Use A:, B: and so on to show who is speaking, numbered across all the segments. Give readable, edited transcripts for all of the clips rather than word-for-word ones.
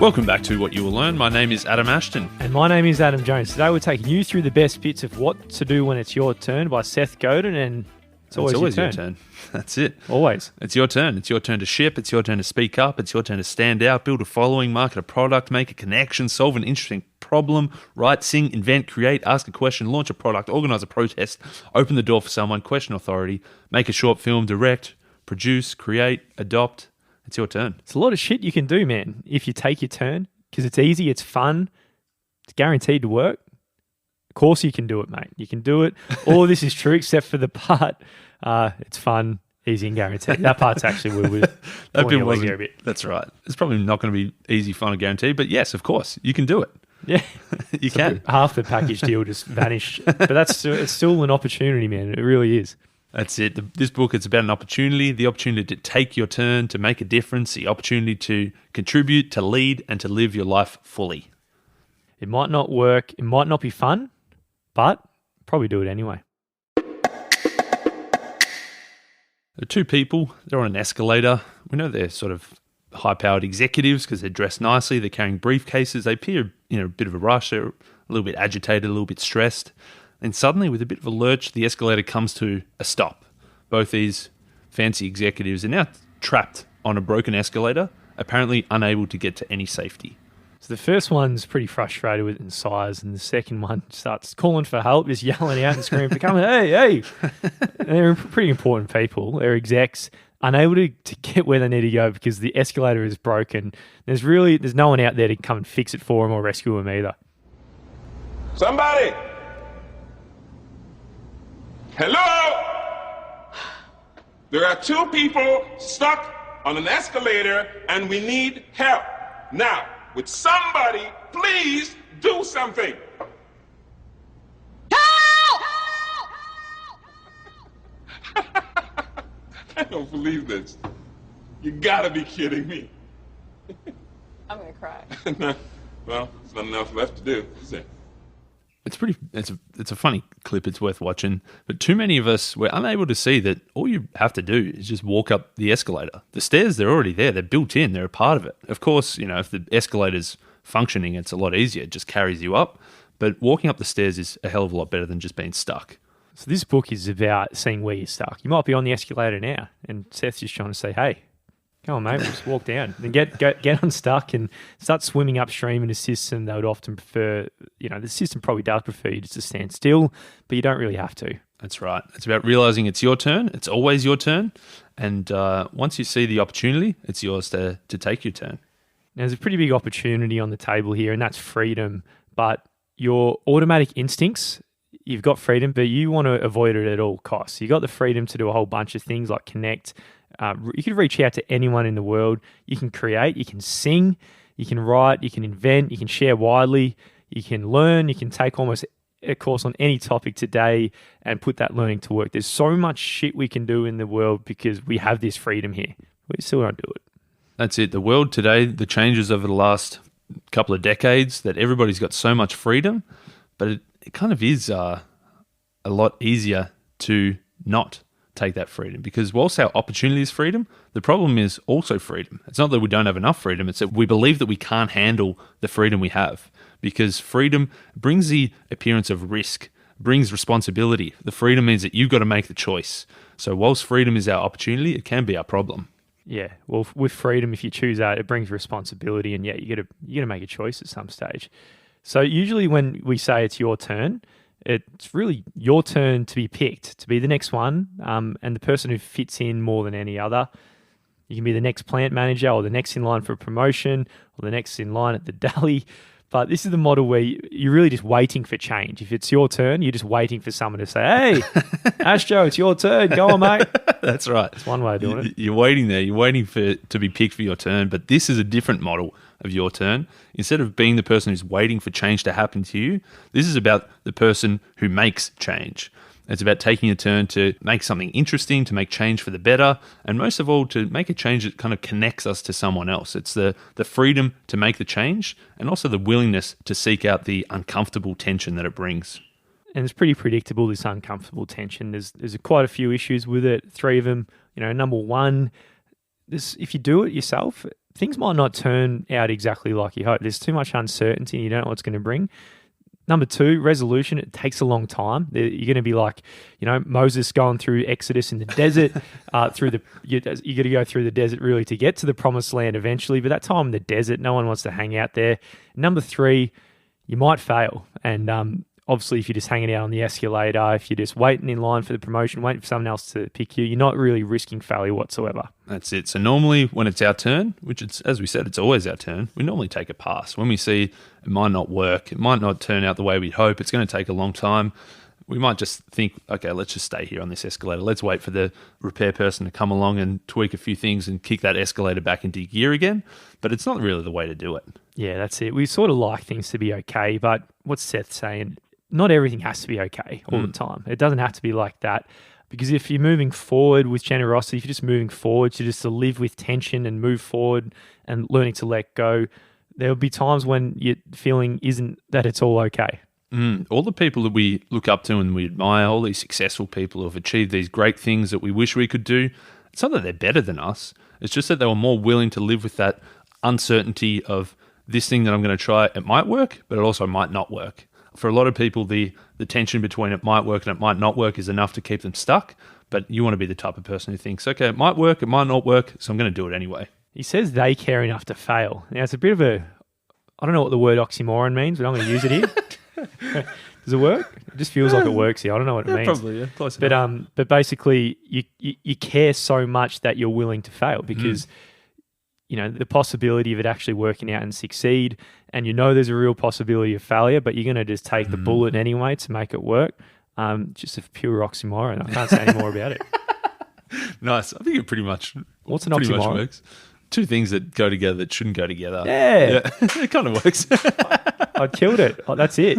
A: Welcome back to What You Will Learn. My name is Adam Ashton.
B: And my name is Adam Jones. Today we're taking you through the best bits of What to Do When It's Your Turn by Seth Godin, and it's always your turn.
A: That's it.
B: Always.
A: It's your turn. It's your turn to ship. It's your turn to speak up. It's your turn to stand out, build a following, market a product, make a connection, solve an interesting problem, write, sing, invent, create, ask a question, launch a product, organize a protest, open the door for someone, question authority, make a short film, direct, produce, create, adopt. It's your turn.
B: It's a lot of shit you can do, man, if you take your turn, because it's easy, it's fun, it's guaranteed to work. Of course you can do it, mate. You can do it. All of this is true except for the part, it's fun, easy and guaranteed. That part's actually where we're
A: that bit
B: wasn't a bit.
A: That's right. It's probably not going to be easy, fun, or guaranteed, but yes, of course, you can do it.
B: Yeah.
A: You can.
B: Half the package deal just vanished. But it's still an opportunity, man. It really is.
A: That's it. This book, it's about an opportunity, the opportunity to take your turn, to make a difference, the opportunity to contribute, to lead, and to live your life fully.
B: It might not work, it might not be fun, but probably do it anyway.
A: There are two people, they're on an escalator. We know they're sort of high-powered executives because they're dressed nicely, they're carrying briefcases, they appear in a bit of a rush, they're a little bit agitated, a little bit stressed. And suddenly, with a bit of a lurch, the escalator comes to a stop. Both these fancy executives are now trapped on a broken escalator, apparently unable to get to any safety.
B: So the first one's pretty frustrated with it in size, and the second one starts calling for help, just yelling out and screaming for coming. Hey! They're pretty important people. They're execs, unable to get where they need to go because the escalator is broken. There's no one out there to come and fix it for them or rescue them either.
C: Somebody! Hello? There are two people stuck on an escalator and we need help. Now, would somebody please do something? Help! I don't believe this. You gotta be kidding me.
D: I'm gonna cry.
C: Well, there's nothing else left to do, is there?
A: It's a funny clip, it's worth watching, but too many of us were unable to see that all you have to do is just walk up the escalator. The stairs, they're already there, they're built in, they're a part of it. Of course, if the escalator's functioning, it's a lot easier, it just carries you up, but walking up the stairs is a hell of a lot better than just being stuck.
B: So this book is about seeing where you're stuck. You might be on the escalator now, and Seth's just trying to say, hey, come on, mate, we'll just walk down. Then get unstuck and start swimming upstream in a system. They would often prefer, the system probably does prefer you just to stand still, but you don't really have to.
A: That's right. It's about realizing it's your turn. It's always your turn. And once you see the opportunity, it's yours to take your turn.
B: Now, there's a pretty big opportunity on the table here, and that's freedom. But your automatic instincts, you've got freedom, but you want to avoid it at all costs. You got the freedom to do a whole bunch of things like connect. You can reach out to anyone in the world. You can create, you can sing, you can write, you can invent, you can share widely, you can learn, you can take almost a course on any topic today and put that learning to work. There's so much shit we can do in the world because we have this freedom here. We still don't do it.
A: That's it. The world today, the changes over the last couple of decades, that everybody's got so much freedom, but it kind of is a lot easier to not take that freedom, because whilst our opportunity is freedom, the problem is also freedom. It's not that we don't have enough freedom, it's that we believe that we can't handle the freedom we have, because freedom brings the appearance of risk, brings responsibility. The freedom means that you've got to make the choice. So whilst freedom is our opportunity, it can be our problem.
B: Yeah, well, with freedom, if you choose that, it brings responsibility, and you got to make a choice at some stage. So usually when we say it's your turn, it's really your turn to be picked, to be the next one, and the person who fits in more than any other. You can be the next plant manager or the next in line for a promotion or the next in line at the deli. But this is the model where you're really just waiting for change. If it's your turn, you're just waiting for someone to say, hey, Ashto, it's your turn. Go on, mate.
A: That's right.
B: It's one way of doing it.
A: You're waiting there. You're waiting to be picked for your turn. But this is a different model of your turn. Instead of being the person who's waiting for change to happen to you, this is about the person who makes change. It's about taking a turn to make something interesting, to make change for the better, and most of all, to make a change that kind of connects us to someone else. It's the freedom to make the change, and also the willingness to seek out the uncomfortable tension that it brings.
B: And it's pretty predictable, this uncomfortable tension. There's quite a few issues with it. 3 of them. Number one, if you do it yourself, things might not turn out exactly like you hope. There's too much uncertainty. You don't know what's going to bring. Number 2, resolution. It takes a long time. You're going to be like, Moses going through Exodus in the desert. You got to go through the desert really to get to the promised land eventually. But that time in the desert, no one wants to hang out there. Number 3, you might fail. And obviously, if you're just hanging out on the escalator, if you're just waiting in line for the promotion, waiting for someone else to pick you, you're not really risking failure whatsoever.
A: That's it. So normally when it's our turn, which it's, as we said, it's always our turn, we normally take a pass. When we see it might not work, it might not turn out the way we hope, it's going to take a long time, we might just think, okay, let's just stay here on this escalator. Let's wait for the repair person to come along and tweak a few things and kick that escalator back into gear again. But it's not really the way to do it.
B: Yeah, that's it. We sort of like things to be okay, but what's Seth saying? Not everything has to be okay all the time. It doesn't have to be like that. Because if you're moving forward with generosity, if you're just moving forward to live with tension and move forward and learning to let go, there'll be times when your feeling isn't that it's all okay.
A: All the people that we look up to and we admire, all these successful people who have achieved these great things that we wish we could do, it's not that they're better than us. It's just that they were more willing to live with that uncertainty of this thing that I'm going to try, it might work, but it also might not work. For a lot of people, the tension between it might work and it might not work is enough to keep them stuck. But you want to be the type of person who thinks, okay, it might work, it might not work, so I'm going to do it anyway.
B: He says they care enough to fail. Now, it's a bit of I don't know what the word oxymoron means, but I'm going to use it here. Does it work? It just feels like it works here. I don't know what it means.
A: Probably, yeah. Close enough.
B: But basically, you care so much that you're willing to fail because the possibility of it actually working out and succeed, and there's a real possibility of failure, but you're going to just take the bullet anyway to make it work. Just a pure oxymoron. I can't say any more about it.
A: Nice. I think it pretty much
B: What's an
A: pretty much
B: oxymoron?
A: works. Two things that go together that shouldn't go together.
B: Yeah.
A: It kind of works.
B: I killed it. Oh, that's it.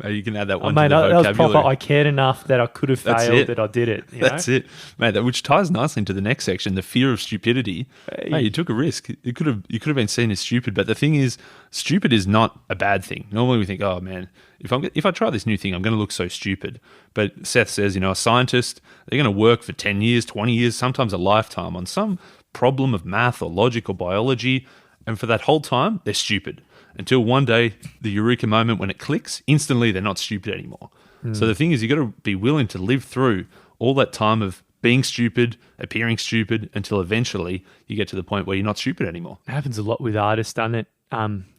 A: Mate, you can add that one
B: Mate,
A: to the
B: that was
A: vocabulary.
B: proper. I cared enough that I could have
A: That's
B: failed
A: it.
B: that I did it.
A: That's it, mate. Which ties nicely into the next section, the fear of stupidity.
B: Hey.
A: Mate, you took a risk. You could have been seen as stupid, but the thing is, stupid is not a bad thing. Normally, we think, oh man, if I try this new thing, I'm going to look so stupid. But Seth says, a scientist, they're going to work for 10 years, 20 years, sometimes a lifetime on some problem of math or logic or biology, and for that whole time, they're stupid. Until one day, the eureka moment when it clicks, instantly they're not stupid anymore. So the thing is, you got to be willing to live through all that time of being stupid, appearing stupid, until eventually you get to the point where you're not stupid anymore.
B: It happens a lot with artists, doesn't it?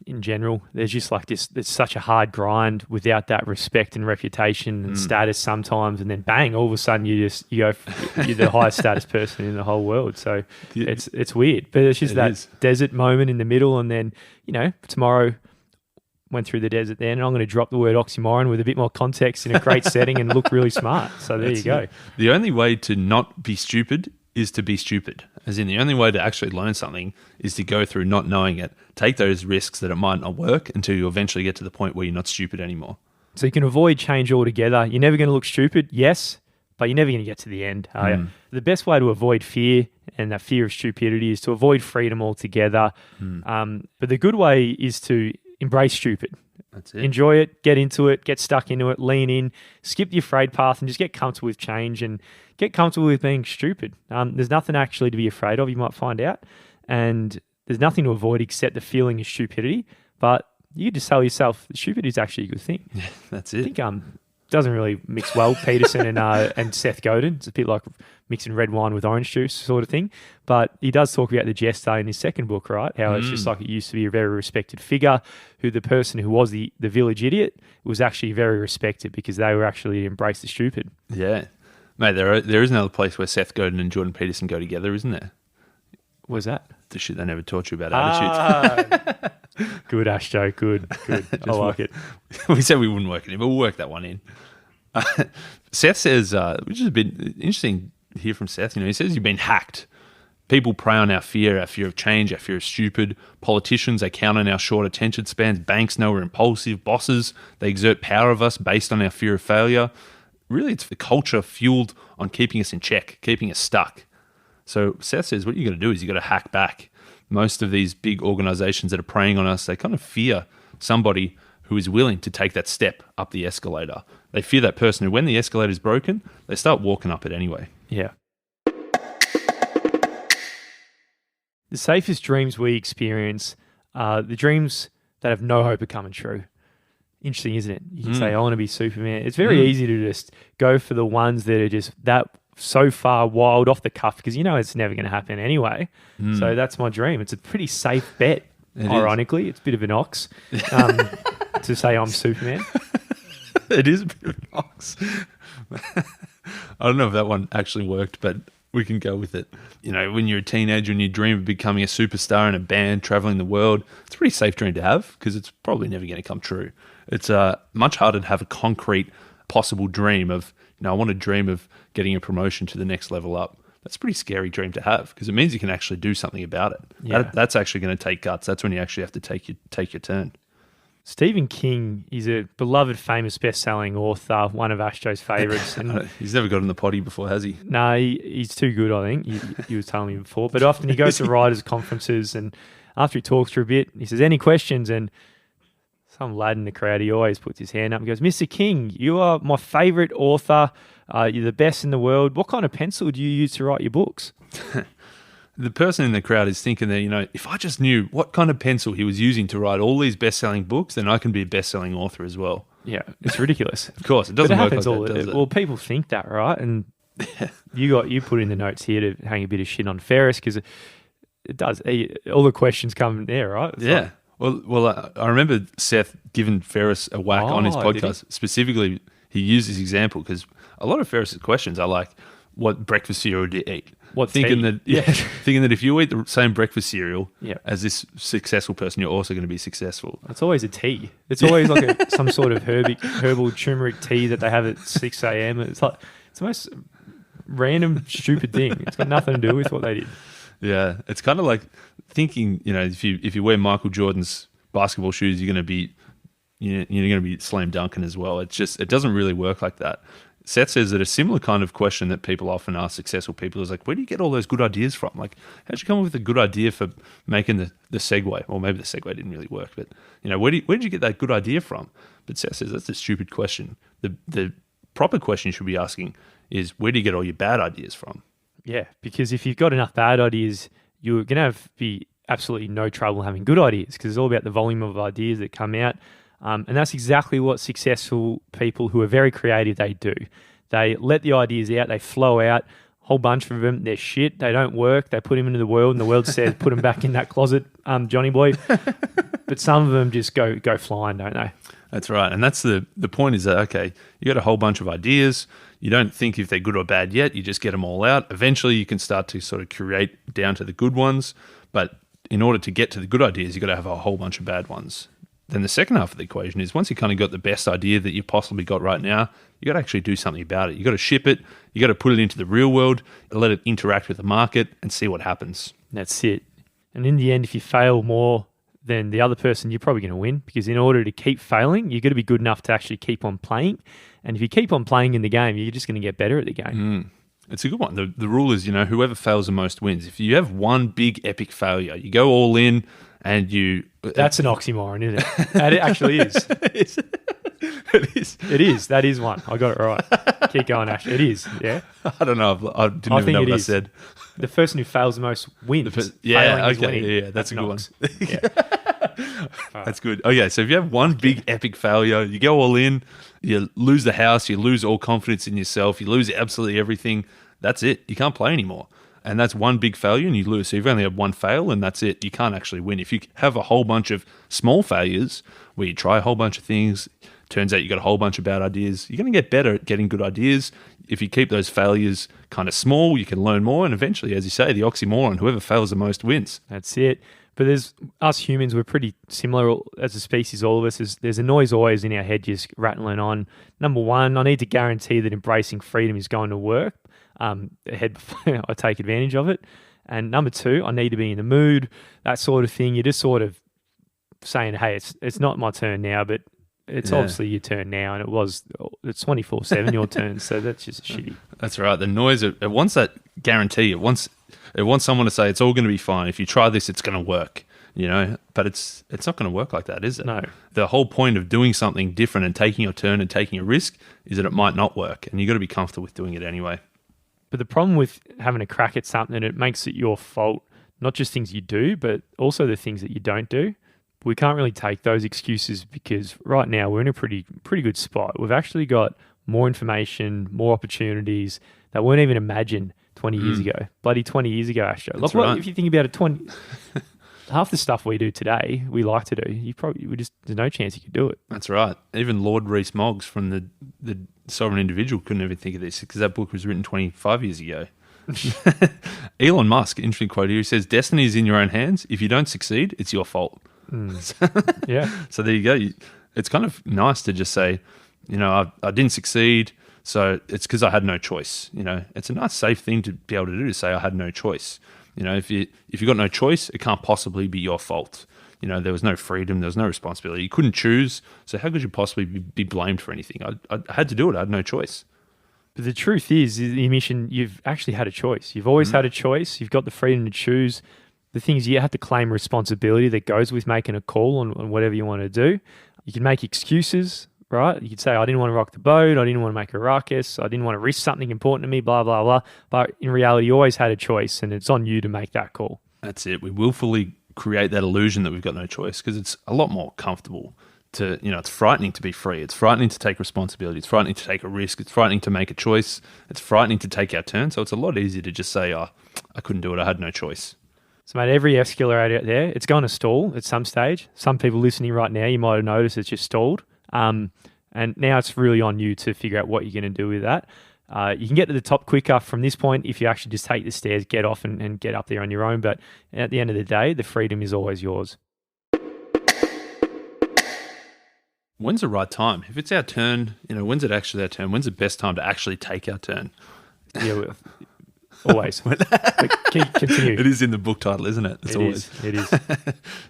B: In general, there's just like this. There's such a hard grind without that respect and reputation and status sometimes, and then bang, all of a sudden you're the highest status person in the whole world. So it's weird, but it's just desert moment in the middle, and then tomorrow went through the desert then, and I'm going to drop the word oxymoron with a bit more context in a great setting and look really smart. So there you go.
A: The only way to not be stupid is to be stupid. As in, the only way to actually learn something is to go through not knowing it, take those risks that it might not work until you eventually get to the point where you're not stupid anymore.
B: So you can avoid change altogether. You're never going to look stupid, yes, but you're never going to get to the end. The best way to avoid fear and that fear of stupidity is to avoid freedom altogether. But the good way is to embrace stupid.
A: That's it.
B: Enjoy it, get into it, get stuck into it, lean in, skip the afraid path and just get comfortable with change and get comfortable with being stupid. There's nothing actually to be afraid of, you might find out. And there's nothing to avoid except the feeling of stupidity. But you could just tell yourself stupid is actually a good thing.
A: Yeah, that's it.
B: I think doesn't really mix well, Peterson and Seth Godin. It's a bit like mixing red wine with orange juice sort of thing. But he does talk about the jester in his second book, right? How it's just like it used to be a very respected figure who the person who was the village idiot was actually very respected because they were actually embraced the stupid.
A: Yeah. Mate, there is another place where Seth Godin and Jordan Peterson go together, isn't there?
B: Where's that?
A: The shit they never taught you about attitudes.
B: Good, Ashto. Good. I like it.
A: We said we wouldn't work it in, but we'll work that one in. Seth says, which is a bit interesting to hear from Seth, he says you've been hacked. People prey on our fear of change, our fear of stupid. Politicians, they count on our short attention spans. Banks know we're impulsive. Bosses, they exert power of us based on our fear of failure. Really, it's the culture fueled on keeping us in check, keeping us stuck. So Seth says what you got to do is you got to hack back. Most of these big organizations that are preying on us, they kind of fear somebody who is willing to take that step up the escalator. They fear that person who, when the escalator is broken, they start walking up it anyway.
B: Yeah. The safest dreams we experience are the dreams that have no hope of coming true. Interesting, isn't it? You can say, I want to be Superman. It's very easy to just go for the ones that are just that so far wild off the cuff because you know it's never going to happen anyway. So that's my dream. It's a pretty safe bet, ironically. It's a bit of an ox to say I'm Superman.
A: It is a bit of an ox. I don't know if that one actually worked, but we can go with it. You know, when you're a teenager and you dream of becoming a superstar in a band, traveling the world, it's a pretty safe dream to have because it's probably never going to come true. It's much harder to have a concrete possible dream of, you know, I want to dream of getting a promotion to the next level up. That's a pretty scary dream to have because it means you can actually do something about it.
B: Yeah.
A: That's actually going to take guts. That's when you actually have to take your turn.
B: Stephen King is a beloved, famous, best-selling author, one of Ashto's favourites. And
A: He's never got in the potty before, has he?
B: no, he's too good, I think. You were telling me before. But often he goes to writers' conferences and after he talks for a bit, he says, any questions? And some lad in the crowd, he always puts his hand up and goes, Mr. King, you are my favourite author. You're the best in the world. What kind of pencil do you use to write your books?
A: The person in the crowd is thinking that, you know, if I just knew what kind of pencil he was using to write all these best-selling books, then I can be a best-selling author as well.
B: Yeah, it's ridiculous.
A: Of course, it doesn't work like that, does it?
B: Well, people think that, right? And you put in the notes here to hang a bit of shit on Ferris because it does. All the questions come there, right? It's
A: yeah. Well, I remember Seth giving Ferris a whack on his podcast. Specifically, he used this example because a lot of Ferris's questions are like, what breakfast cereal do you eat? Thinking that if you eat the same breakfast cereal as this successful person, you're also going to be successful.
B: It's always a tea. It's always like some sort of herbal turmeric tea that they have at 6 a.m. It's like it's the most random, stupid thing. It's got nothing to do with what they did.
A: Yeah, it's kind of like thinking, you know, if you wear Michael Jordan's basketball shoes, you're going to be slam dunking as well. It doesn't really work like that. Seth says that a similar kind of question that people often ask successful people is like, where do you get all those good ideas from? Like, how'd you come up with a good idea for making the segue? Or maybe the segue didn't really work, but, you know, where did you get that good idea from? But Seth says that's a stupid question. The proper question you should be asking is, where do you get all your bad ideas from?
B: Yeah, because if you've got enough bad ideas, you're going to be absolutely no trouble having good ideas because it's all about the volume of ideas that come out. And that's exactly what successful people who are very creative, they do. They let the ideas out, they flow out, a whole bunch of them, they're shit, they don't work, they put them into the world and the world says, put them back in that closet, Johnny boy. But some of them just go flying, don't they?
A: That's right. And that's the point is that, okay, you got a whole bunch of ideas. You don't think if they're good or bad yet. You just get them all out. Eventually, you can start to sort of curate down to the good ones. But in order to get to the good ideas, you got to have a whole bunch of bad ones. Then the second half of the equation is once you kind of got the best idea that you possibly got right now, you got to actually do something about it. You got to ship it. You got to put it into the real world, let it interact with the market and see what happens.
B: That's it. And in the end, if you fail more than the other person, you're probably going to win because in order to keep failing, you've got to be good enough to actually keep on playing. And if you keep on playing in the game, you're just going to get better at the game.
A: It's a good one. The rule is, you know, whoever fails the most wins. If you have one big epic failure, you go all in and you...
B: That's an oxymoron, isn't it? And it actually is.
A: It is.
B: It is. That is one. I got it right. Keep going, Ash. It is. Yeah.
A: I don't know. I didn't even know what I said.
B: The person who fails the most wins.
A: Yeah, okay. Yeah, that's a good one.
B: Yeah.
A: That's good. Okay, so if you have one big epic failure, you go all in, you lose the house, you lose all confidence in yourself, you lose absolutely everything. That's it. You can't play anymore. And that's one big failure and you lose. So you've only had one fail and that's it. You can't actually win. If you have a whole bunch of small failures where you try a whole bunch of things, turns out you got a whole bunch of bad ideas, you're going to get better at getting good ideas. If you keep those failures kind of small, you can learn more. And eventually, as you say, the oxymoron, whoever fails the most wins.
B: That's it. But there's us humans, we're pretty similar as a species, all of us. There's a noise always in our head just rattling on. Number one, I need to guarantee that embracing freedom is going to work ahead before I take advantage of it. And number two, I need to be in the mood, that sort of thing. You're just sort of saying, hey, it's not my turn now, but it's obviously your turn now, and it's 24/7 your turn, so that's just shitty.
A: That's right. The noise, it wants that guarantee. It wants someone to say it's all going to be fine. If you try this, it's going to work. You know, but it's not going to work like that, is it?
B: No.
A: The whole point of doing something different and taking your turn and taking a risk is that it might not work, and you got to be comfortable with doing it anyway.
B: But the problem with having a crack at something, it makes it your fault, not just things you do, but also the things that you don't do. We can't really take those excuses because right now we're in a pretty good spot. We've actually got more information, more opportunities that weren't even imagined 20 years ago. Bloody 20 years ago, Ashto.
A: That's right.
B: If you think about it, half the stuff we do today, we like to do. There's no chance you could do it.
A: That's right. Even Lord Rees-Mogg from the Sovereign Individual couldn't even think of this because that book was written 25 years ago. Elon Musk, interesting quote here, he says, "Destiny is in your own hands. If you don't succeed, it's your fault."
B: Yeah.
A: So there you go. It's kind of nice to just say, I didn't succeed, so it's because I had no choice. It's a nice, safe thing to be able to do, to say I had no choice. If you got no choice, it can't possibly be your fault. There was no freedom, there was no responsibility. You couldn't choose, so how could you possibly be blamed for anything? I had to do it. I had no choice.
B: But the truth is, the mission, you've actually had a choice. You've always had a choice. You've got the freedom to choose. The thing is, you have to claim responsibility that goes with making a call on whatever you want to do. You can make excuses, right? You could say, I didn't want to rock the boat. I didn't want to make a ruckus. I didn't want to risk something important to me, blah, blah, blah. But in reality, you always had a choice, and it's on you to make that call.
A: That's it. We willfully create that illusion that we've got no choice because it's a lot more comfortable to, it's frightening to be free. It's frightening to take responsibility. It's frightening to take a risk. It's frightening to make a choice. It's frightening to take our turn. So it's a lot easier to just say, I couldn't do it. I had no choice.
B: So, mate, every escalator out there, it's going to stall at some stage. Some people listening right now, you might have noticed it's just stalled. And now it's really on you to figure out what you're going to do with that. You can get to the top quicker from this point if you actually just take the stairs, get off and get up there on your own. But at the end of the day, the freedom is always yours.
A: When's the right time? If it's our turn, when's it actually our turn? When's the best time to actually take our turn?
B: Yeah, always. Continue.
A: It is in the book title, isn't it?
B: It is.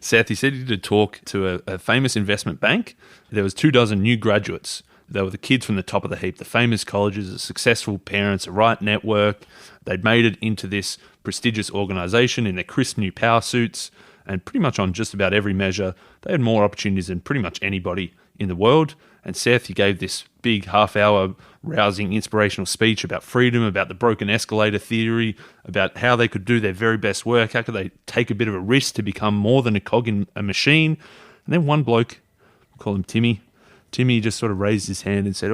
A: Seth, he said he did a talk to a famous investment bank. There was 24 new graduates. They were the kids from the top of the heap, the famous colleges, the successful parents, a right network. They'd made it into this prestigious organization in their crisp new power suits, and pretty much on just about every measure, they had more opportunities than pretty much anybody in the world. And Seth, he gave this big half-hour rousing inspirational speech about freedom, about the broken escalator theory, about how they could do their very best work, how could they take a bit of a risk to become more than a cog in a machine. And then one bloke, we'll call him Timmy just sort of raised his hand and said,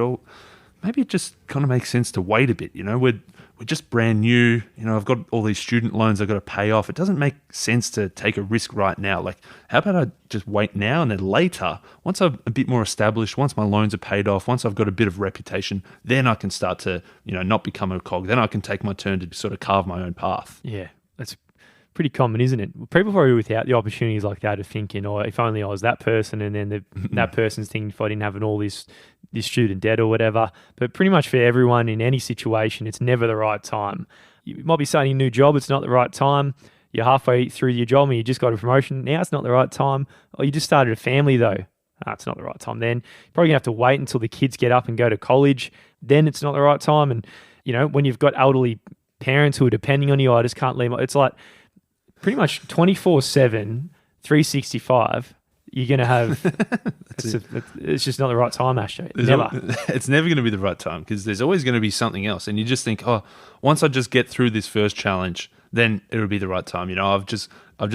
A: maybe it just kind of makes sense to wait a bit. We're just brand new. I've got all these student loans I've got to pay off. It doesn't make sense to take a risk right now. Like, how about I just wait now and then later, once I'm a bit more established, once my loans are paid off, once I've got a bit of reputation, then I can start to, not become a cog. Then I can take my turn to sort of carve my own path.
B: Yeah, that's pretty common, isn't it? People probably without the opportunities like that are thinking, if only I was that person, and then that person's thinking, if I didn't have all this student debt or whatever. But pretty much for everyone in any situation, it's never the right time. You might be starting a new job, it's not the right time. You're halfway through your job and you just got a promotion, now it's not the right time. Or you just started a family though, it's not the right time then. You're probably going to have to wait until the kids get up and go to college, then it's not the right time. And, when you've got elderly parents who are depending on you, I just can't leave. It's like, pretty much 24/7, 365, you're going to have... it's just not the right time, Ashto.
A: It's never going to be the right time because there's always going to be something else. And you just think, once I just get through this first challenge, then it'll be the right time. I've just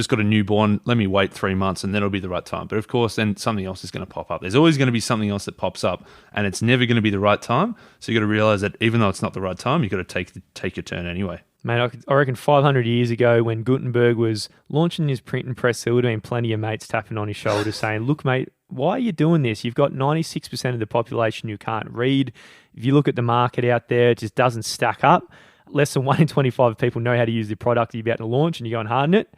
A: got a newborn. Let me wait 3 months and then it'll be the right time. But of course, then something else is going to pop up. There's always going to be something else that pops up and it's never going to be the right time. So you got to realize that even though it's not the right time, you got to take your turn anyway.
B: Mate, I reckon 500 years ago when Gutenberg was launching his print and press, there would have been plenty of mates tapping on his shoulder saying, look, mate, why are you doing this? You've got 96% of the population who can't read. If you look at the market out there, it just doesn't stack up. Less than 1 in 25 people know how to use the product you're about to launch and you're going hard in it.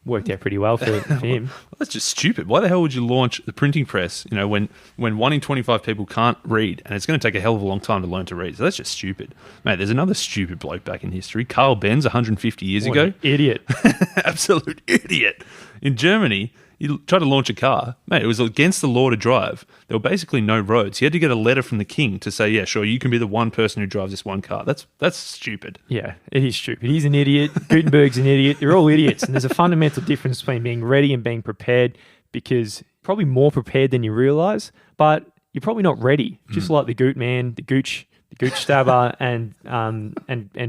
B: Worked out pretty well for him.
A: Well, that's just stupid. Why the hell would you launch the printing press, when 1 in 25 people can't read and it's going to take a hell of a long time to learn to read? So that's just stupid. Mate, there's another stupid bloke back in history, Carl Benz, 150 years ago.
B: An idiot.
A: Absolute idiot. In Germany, he tried to launch a car. Mate, it was against the law to drive. There were basically no roads. He had to get a letter from the king to say, yeah, sure, you can be the one person who drives this one car. That's stupid.
B: Yeah, it is stupid. He's an idiot. Gutenberg's an idiot. They're all idiots. And there's a fundamental difference between being ready and being prepared, because probably more prepared than you realize, but you're probably not ready. Just like the Goot man, the Gooch stabber, and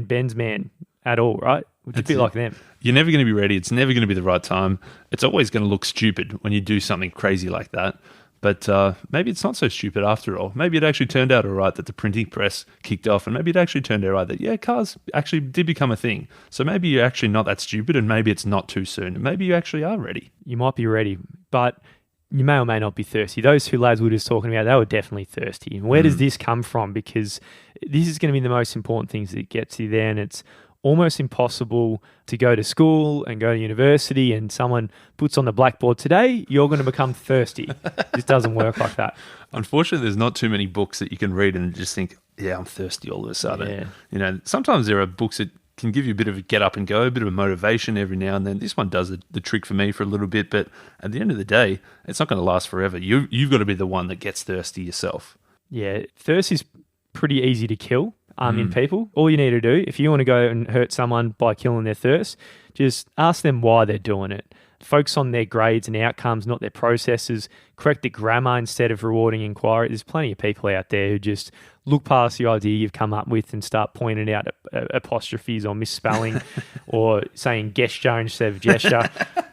B: Ben's man at all, right? Which is a bit like them.
A: You're never going to be ready. It's never going to be the right time. It's always going to look stupid when you do something crazy like that. But maybe it's not so stupid after all. Maybe it actually turned out all right that the printing press kicked off, and maybe it actually turned out right that, yeah, cars actually did become a thing. So maybe you're actually not that stupid, and maybe it's not too soon. And maybe you actually are ready.
B: You might be ready, but you may or may not be thirsty. Those two lads we were just talking about, they were definitely thirsty. And where does this come from? Because this is going to be the most important things that gets you there, and it's almost impossible to go to school and go to university and someone puts on the blackboard, today you're going to become thirsty. This doesn't work like that.
A: Unfortunately, there's not too many books that you can read and just think, yeah, I'm thirsty all of a sudden.
B: Yeah.
A: You know, sometimes there are books that can give you a bit of a get up and go, a bit of a motivation every now and then. This one does the trick for me for a little bit, but at the end of the day, it's not going to last forever. You've got to be the one that gets thirsty yourself.
B: Yeah, thirst is pretty easy to kill. In people. All you need to do, if you want to go and hurt someone by killing their thirst, just ask them why they're doing it. Focus on their grades and outcomes, not their processes. Correct the grammar instead of rewarding inquiry. There's plenty of people out there who just look past the idea you've come up with and start pointing out apostrophes or misspelling or saying gesture instead of gesture.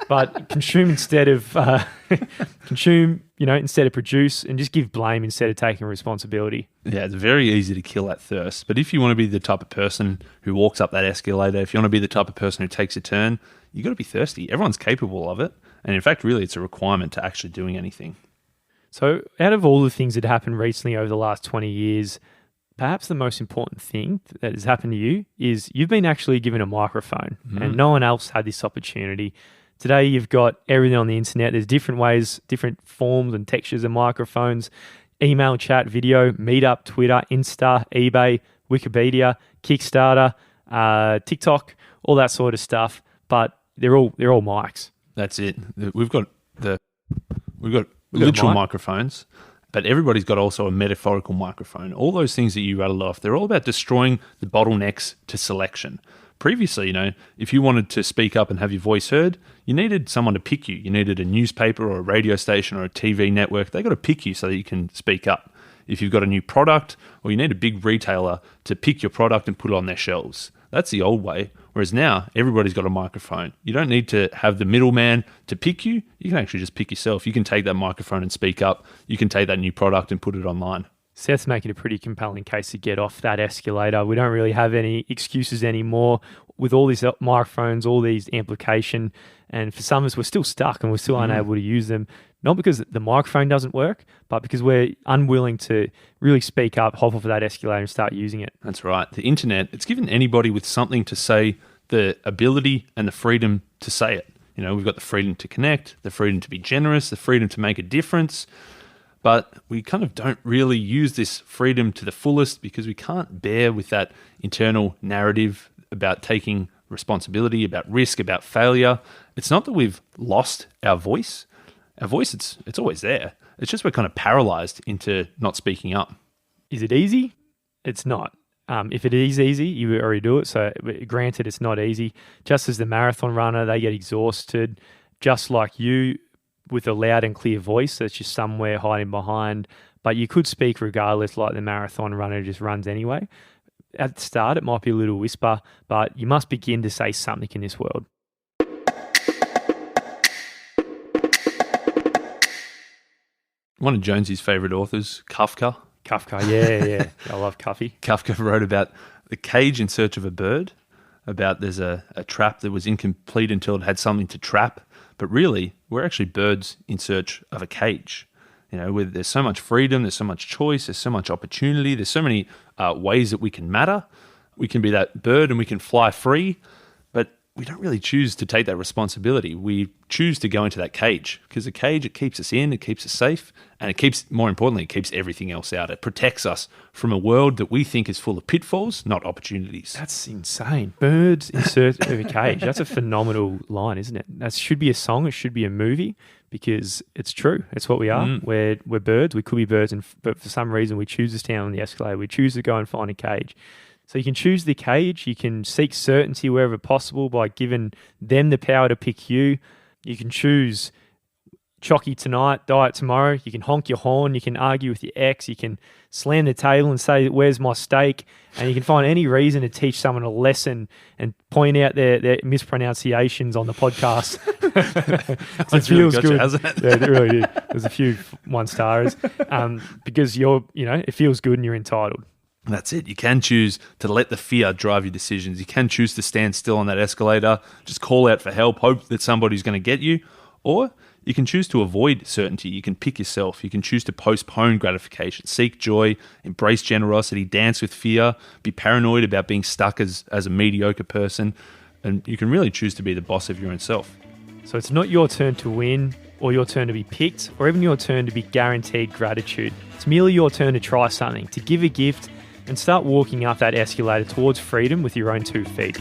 B: But consume instead of instead of produce, and just give blame instead of taking responsibility.
A: Yeah, it's very easy to kill that thirst. But if you want to be the type of person who walks up that escalator, if you want to be the type of person who takes a turn, you got to be thirsty. Everyone's capable of it. And in fact, really, it's a requirement to actually doing anything.
B: So out of all the things that happened recently over the last 20 years, perhaps the most important thing that has happened to you is you've been actually given a microphone, and no one else had this opportunity. Today, you've got everything on the internet. There's different ways, different forms and textures of microphones, email, chat, video, Meetup, Twitter, Insta, eBay, Wikipedia, Kickstarter, TikTok, all that sort of stuff. But they're all mics.
A: That's it. We've got literal microphones, but everybody's got also a metaphorical microphone. All those things that you rattled off, they're all about destroying the bottlenecks to selection. Previously, if you wanted to speak up and have your voice heard, you needed someone to pick you. You needed a newspaper or a radio station or a TV network. They got to pick you so that you can speak up. If you've got a new product, or you need a big retailer to pick your product and put it on their shelves. That's the old way. Whereas now, everybody's got a microphone. You don't need to have the middleman to pick you. You can actually just pick yourself. You can take that microphone and speak up. You can take that new product and put it online.
B: Seth's making a pretty compelling case to get off that escalator. We don't really have any excuses anymore with all these microphones, all these amplification. And for some of us, we're still stuck and we're still unable to use them. Not because the microphone doesn't work, but because we're unwilling to really speak up, hop off of that escalator and start using it.
A: That's right. The internet, it's given anybody with something to say the ability and the freedom to say it. We've got the freedom to connect, the freedom to be generous, the freedom to make a difference. But we kind of don't really use this freedom to the fullest because we can't bear with that internal narrative about taking responsibility, about risk, about failure. It's not that we've lost our voice. Our voice, it's always there. It's just we're kind of paralyzed into not speaking up.
B: Is it easy? It's not. If it is easy, you already do it. So granted, it's not easy. Just as the marathon runner, they get exhausted, just like you, with a loud and clear voice that's just somewhere hiding behind. But you could speak regardless, like the marathon runner just runs anyway. At the start, it might be a little whisper, but you must begin to say something in this world.
A: One of Jonesy's favourite authors, Kafka.
B: Yeah. I love Cuffy.
A: Kafka wrote about the cage in search of a bird, about there's a trap that was incomplete until it had something to trap. But really, we're actually birds in search of a cage. Where there's so much freedom, there's so much choice, there's so much opportunity, there's so many ways that we can matter. We can be that bird and we can fly free, but we don't really choose to take that responsibility. We choose to go into that cage because the cage, it keeps us in, it keeps us safe, and more importantly, it keeps everything else out. It protects us from a world that we think is full of pitfalls, not opportunities.
B: That's insane. Birds in search of a cage. That's a phenomenal line, isn't it? That should be a song. It should be a movie because it's true. It's what we are. We're birds. We could be birds, but for some reason we choose to stand on the escalator. We choose to go and find a cage. So you can choose the cage. You can seek certainty wherever possible by giving them the power to pick you. You can choose chocky tonight, diet tomorrow. You can honk your horn. You can argue with your ex. You can slam the table and say, "Where's my steak?" And you can find any reason to teach someone a lesson and point out their mispronunciations on the podcast. It feels good,
A: hasn't it?
B: Yeah, it really did. There's a few 1-stars because it feels good and you're entitled.
A: That's it. You can choose to let the fear drive your decisions. You can choose to stand still on that escalator, just call out for help, hope that somebody's going to get you, or you can choose to avoid certainty. You can pick yourself. You can choose to postpone gratification, seek joy, embrace generosity, dance with fear, be paranoid about being stuck as a mediocre person, and you can really choose to be the boss of your own self.
B: So it's not your turn to win or your turn to be picked or even your turn to be guaranteed gratitude. It's merely your turn to try something, to give a gift and start walking up that escalator towards freedom with your own 2 feet.